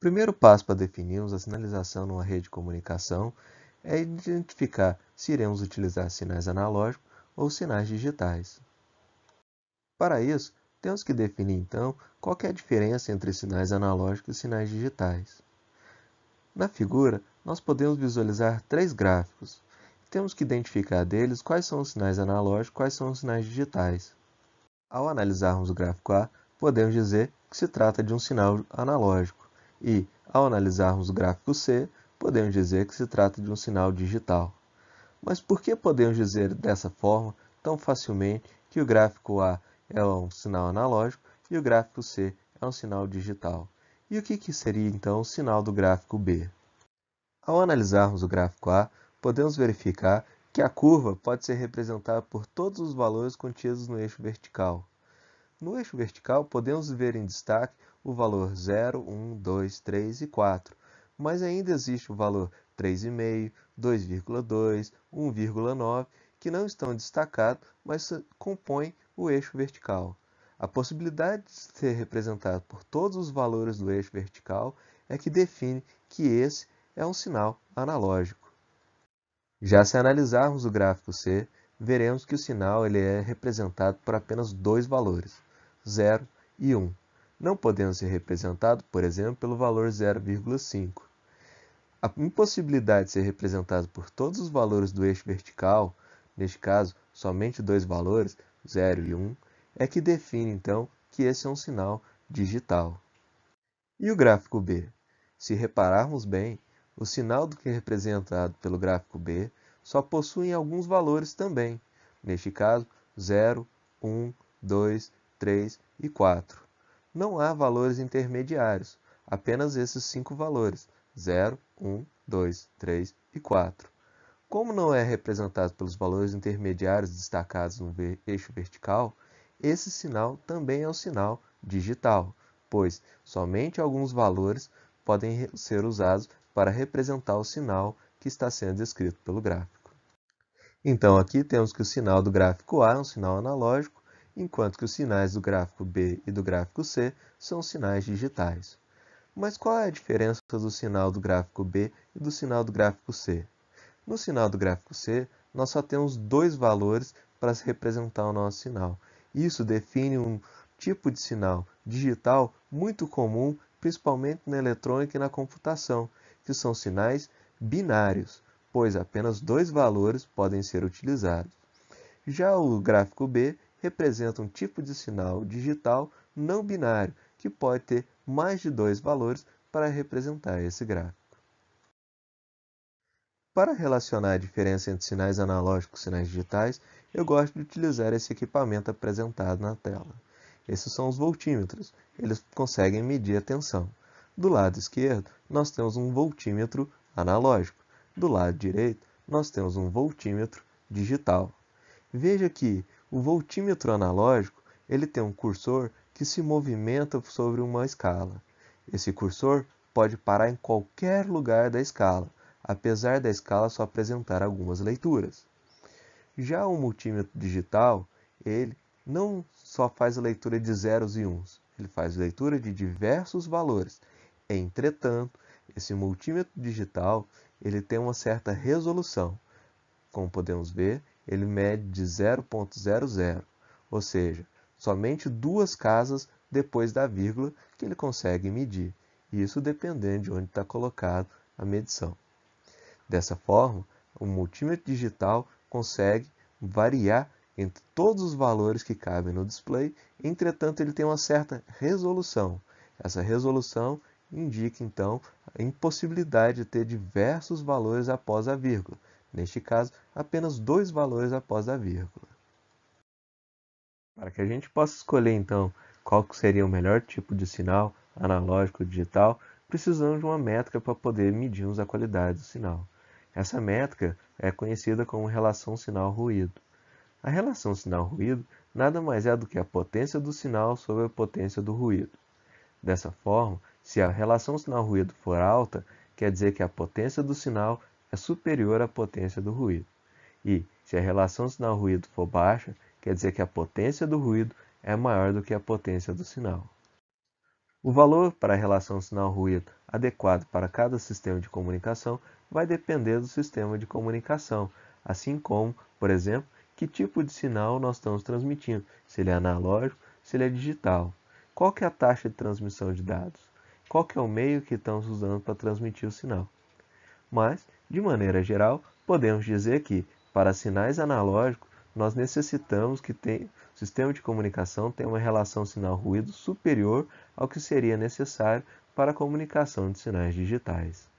primeiro passo para definirmos a sinalização numa rede de comunicação é identificar se iremos utilizar sinais analógicos ou sinais digitais. Para isso, temos que definir então qual é a diferença entre sinais analógicos e sinais digitais. Na figura, nós podemos visualizar três gráficos. Temos que identificar deles quais são os sinais analógicos e quais são os sinais digitais. Ao analisarmos o gráfico A, podemos dizer que se trata de um sinal analógico e, ao analisarmos o gráfico C, podemos dizer que se trata de um sinal digital. Mas por que podemos dizer dessa forma tão facilmente que o gráfico A é um sinal analógico e o gráfico C é um sinal digital? E o que seria então o sinal do gráfico B? Ao analisarmos o gráfico A, podemos verificar que a curva pode ser representada por todos os valores contidos no eixo vertical. No eixo vertical, podemos ver em destaque o valor 0, 1, 2, 3 e 4, mas ainda existe o valor 3,5, 2,2, 1,9, que não estão destacados, mas compõem o eixo vertical. A possibilidade de ser representado por todos os valores do eixo vertical é que define que esse é um sinal analógico. Já se analisarmos o gráfico C, veremos que o sinal é representado por apenas dois valores, 0 e 1. Não podendo ser representado, por exemplo, pelo valor 0,5. A impossibilidade de ser representado por todos os valores do eixo vertical, neste caso, somente dois valores, 0 e 1, é que define, então, que esse é um sinal digital. E o gráfico B? Se repararmos bem, o sinal do que é representado pelo gráfico B só possui alguns valores também, neste caso 0, 1, 2, 3 e 4. Não há valores intermediários, apenas esses 5 valores, 0, 1, 2, 3 e 4. Como não é representado pelos valores intermediários destacados no eixo vertical, esse sinal também é um sinal digital, pois somente alguns valores podem ser usados para representar o sinal que está sendo descrito pelo gráfico. Então aqui temos que o sinal do gráfico A é um sinal analógico, enquanto que os sinais do gráfico B e do gráfico C são sinais digitais. Mas qual é a diferença do sinal do gráfico B e do sinal do gráfico C? No sinal do gráfico C, nós só temos dois valores para se representar o nosso sinal. Isso define um tipo de sinal digital muito comum, principalmente na eletrônica e na computação, que são sinais binários, pois apenas dois valores podem ser utilizados. Já o gráfico B representa um tipo de sinal digital não binário, que pode ter mais de dois valores para representar esse gráfico. Para relacionar a diferença entre sinais analógicos e sinais digitais, eu gosto de utilizar esse equipamento apresentado na tela. Esses são os voltímetros. Eles conseguem medir a tensão. Do lado esquerdo, nós temos um voltímetro analógico. Do lado direito, nós temos um voltímetro digital. Veja que o voltímetro analógico ele tem um cursor que se movimenta sobre uma escala. Esse cursor pode parar em qualquer lugar da escala, apesar da escala só apresentar algumas leituras. Já o multímetro digital, ele não só faz a leitura de zeros e uns, ele faz leitura de diversos valores. Entretanto, esse multímetro digital ele tem uma certa resolução. Como podemos ver, ele mede de 0,00, ou seja, somente duas casas depois da vírgula que ele consegue medir, isso dependendo de onde está colocado a medição. Dessa forma, o multímetro digital consegue variar entre todos os valores que cabem no display, entretanto ele tem uma certa resolução. Essa resolução indica então a impossibilidade de ter diversos valores após a vírgula. Neste caso, apenas dois valores após a vírgula. Para que a gente possa escolher então qual seria o melhor tipo de sinal, analógico ou digital, precisamos de uma métrica para poder medirmos a qualidade do sinal. Essa métrica é conhecida como relação sinal-ruído. A relação sinal-ruído nada mais é do que a potência do sinal sobre a potência do ruído. Dessa forma, se a relação sinal-ruído for alta, quer dizer que a potência do sinal é superior à potência do ruído. E, se a relação sinal-ruído for baixa, quer dizer que a potência do ruído é maior do que a potência do sinal. O valor para a relação sinal-ruído adequado para cada sistema de comunicação vai depender do sistema de comunicação, assim como, por exemplo, que tipo de sinal nós estamos transmitindo, se ele é analógico, se ele é digital. Qual que é a taxa de transmissão de dados? Qual que é o meio que estamos usando para transmitir o sinal? Mas, de maneira geral, podemos dizer que, para sinais analógicos, nós necessitamos que o sistema de comunicação tenha uma relação sinal-ruído superior ao que seria necessário para a comunicação de sinais digitais.